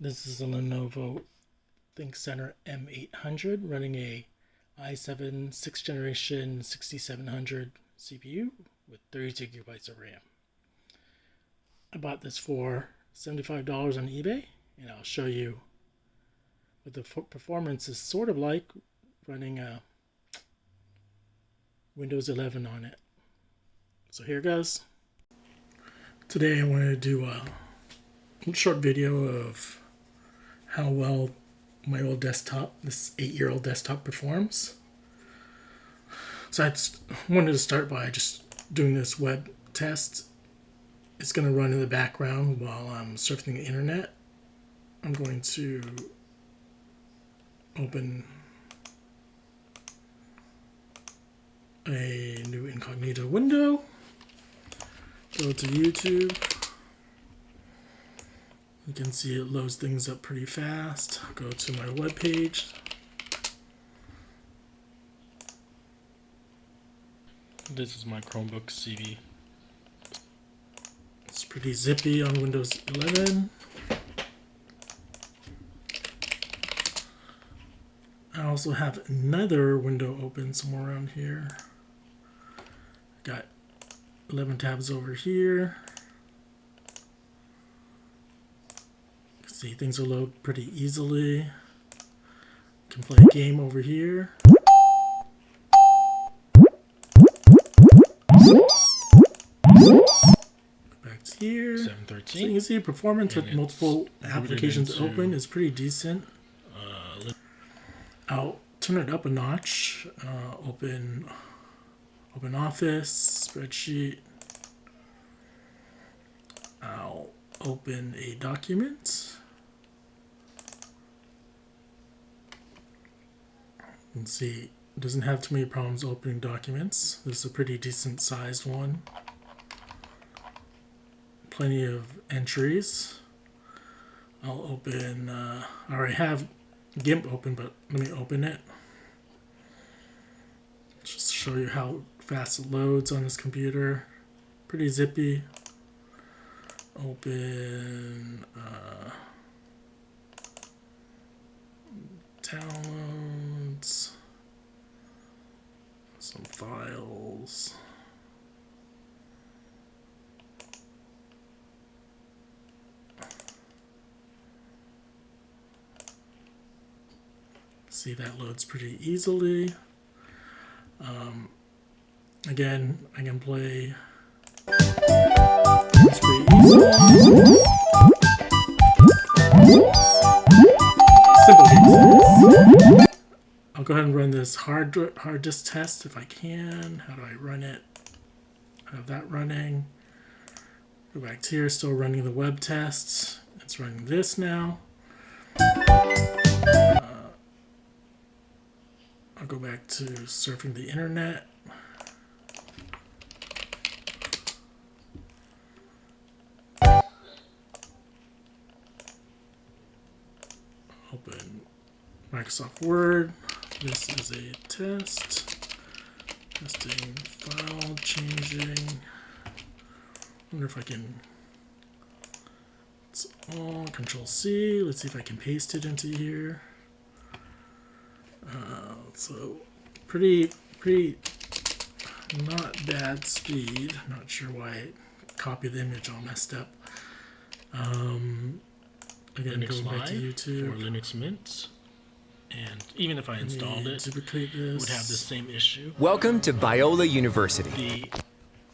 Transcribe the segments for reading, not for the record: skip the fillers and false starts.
This is a Lenovo ThinkCentre M800 running a i7 6th generation 6700 CPU with 32 gigabytes of RAM. I bought this for $75 on eBay, and I'll show you what the performance is sort of like running Windows 11 on it. So here goes. Today I wanted to do a short video of how well my old desktop, this 8-year-old desktop, performs. So I wanted to start by just doing this web test. It's going to run in the background while I'm surfing the internet. I'm going to open a new incognito window, go to YouTube. You can see it loads things up pretty fast. Go to my web page. This is my Chromebook CV. It's pretty zippy on Windows 11. I also have another window open somewhere around here. Got 11 tabs over here. See, things will load pretty easily. You can play a game over here. Back to here. 713. So you can see performance with multiple applications open is pretty decent. I'll turn it up a notch. Open Office, spreadsheet. I'll open a document. You can see it doesn't have too many problems opening documents. This is a pretty decent sized one. Plenty of entries. I'll open, I already have GIMP open, but let me open it. Just show you how fast it loads on this computer. Pretty zippy. Open downloads, some files. See, that loads pretty easily. Again, I can play games pretty easily. Simple games. I'll go ahead and run this hard disk test if I can. How do I run it? I have that running. Go back to here, still running the web test. It's running this now. I'll go back to surfing the internet. Open Microsoft Word. This is a test. Testing file changing. Wonder if I can. It's all Control C. Let's see if I can paste it into here. So pretty not bad speed. Not sure why I copied the image all messed up. Again, Linux go back to YouTube for Linux Mint, and even if I installed it, it would have the same issue. Welcome to Biola University.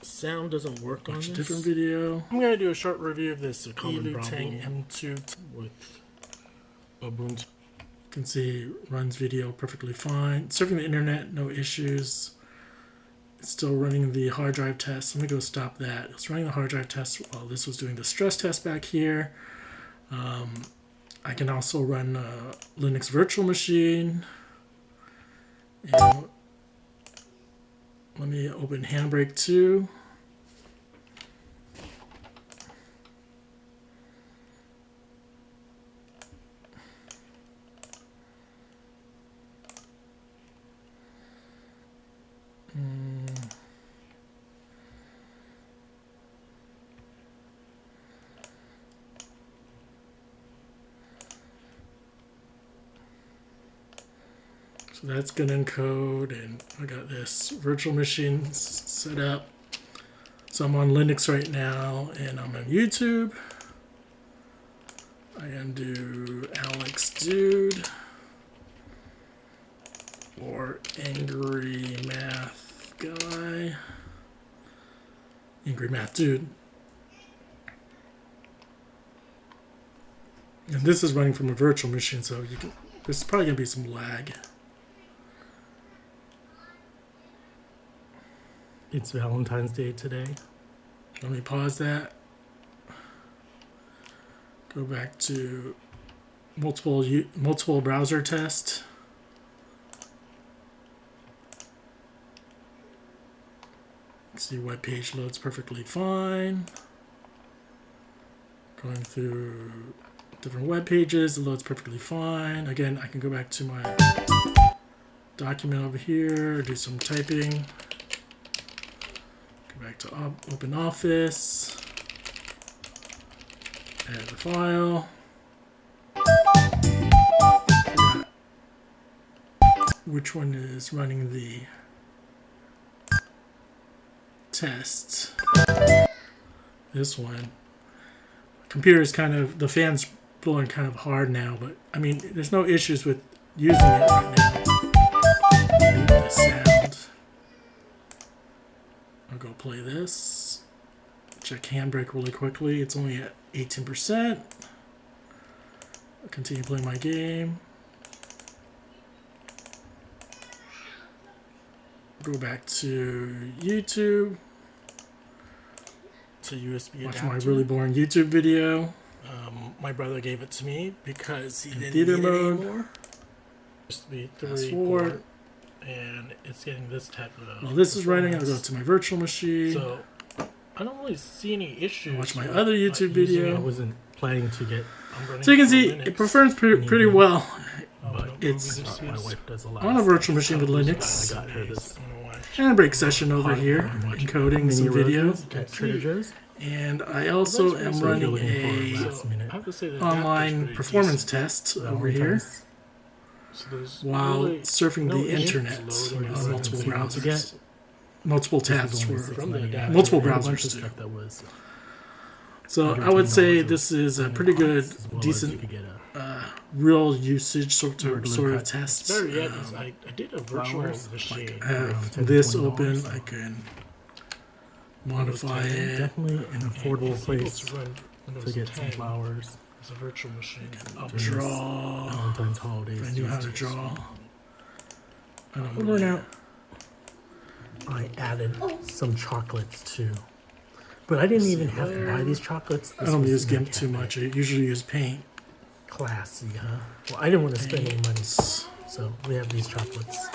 The sound doesn't work on this. Different video. I'm going to do a short review of this Evo M2 with Ubuntu. You can see runs video perfectly fine. Surfing the internet, no issues. It's still running the hard drive test. Let me go stop that. It's running the hard drive test while this was doing the stress test back here. I can also run a Linux virtual machine. And let me open Handbrake 2. So that's going to encode, and I got this virtual machine set up. So I'm on Linux right now, and I'm on YouTube. I can do Alex Dude or Angry Math Guy. Angry Math Dude. And this is running from a virtual machine, so there's probably going to be some lag. It's Valentine's Day today. Let me pause that. Go back to multiple browser test. See, web page loads perfectly fine. Going through different web pages, it loads perfectly fine. Again, I can go back to my document over here, do some typing. Go back to Open Office. Add the file. Which one is running the test? This one. Computer is kind of, the fan's blowing kind of hard now, but I mean, there's no issues with using it right now. The sound. I'll go play this. Check handbrake really quickly. It's only at 18%. I'll continue playing my game. Go back to YouTube. It's a USB Watch adapter. my really boring YouTube video. My brother gave it to me because he didn't theater need it mode. anymore. USB 3 Fast forward. port, and it's getting this type of. While this is running, I'll go to my virtual machine. So I don't really see any issues. Watch my with, other YouTube video. I wasn't planning to get. So you can see it performs pretty well. But It's my wife does a lot on a virtual machine with Linux. I got her this. Handbrake session over here, encoding some video. At Trader Joe's. And I also am running a online performance test over here while surfing the internet on multiple browsers. Multiple tabs for multiple browsers too. So I would say this is a pretty good, decent, real usage sort of test. I did a virtual machine. I have this open. I can modify it. Definitely an affordable place to get some flowers. It's a virtual machine. I'll draw. Valentine's holidays. I knew how to draw. I don't Over know. now. I added some chocolates too. But I didn't even have to buy these chocolates. I don't use GIMP too much. I usually use Paint. Classy, huh? Well, I didn't want to spend any money, so we have these chocolates.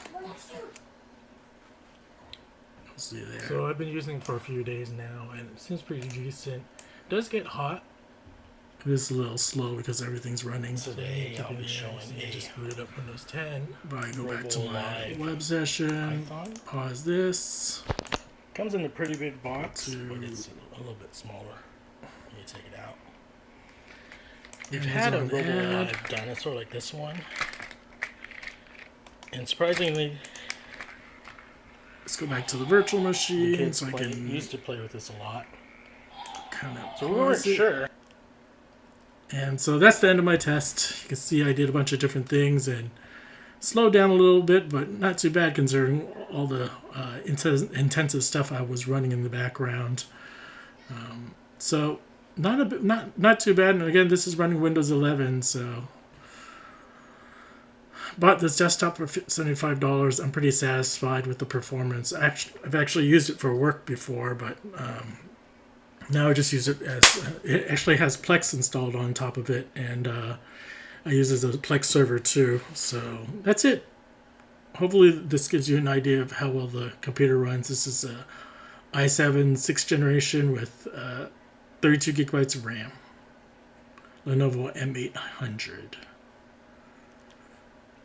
See there. So I've been using it for a few days now, and it seems pretty decent. It does get hot. It is a little slow because everything's running. Today I'll be showing I just booted up Windows 10. But I go back to Mobile my Live web session. Python. Pause this. Comes in a pretty big box, To- but it's a little bit smaller. You take it out. We've We've had a Amazon Mobile ad. Live dinosaur like this one, and surprisingly, Let's go back to the virtual the machine kids so I can used to play with this a lot. kind of So we weren't pause it. sure. And so that's the end of my test. You can see I did a bunch of different things and slowed down a little bit, but not too bad considering all the intensive stuff I was running in the background. So not too bad. And again, this is running Windows 11, so bought this desktop for $75. I'm pretty satisfied with the performance. I've actually used it for work before, but now I just use it as it actually has Plex installed on top of it, and I use it as a Plex server too. So that's it. Hopefully this gives you an idea of how well the computer runs. This is a i7 6th generation with 32 gigabytes of RAM. Lenovo M800.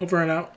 Over and out.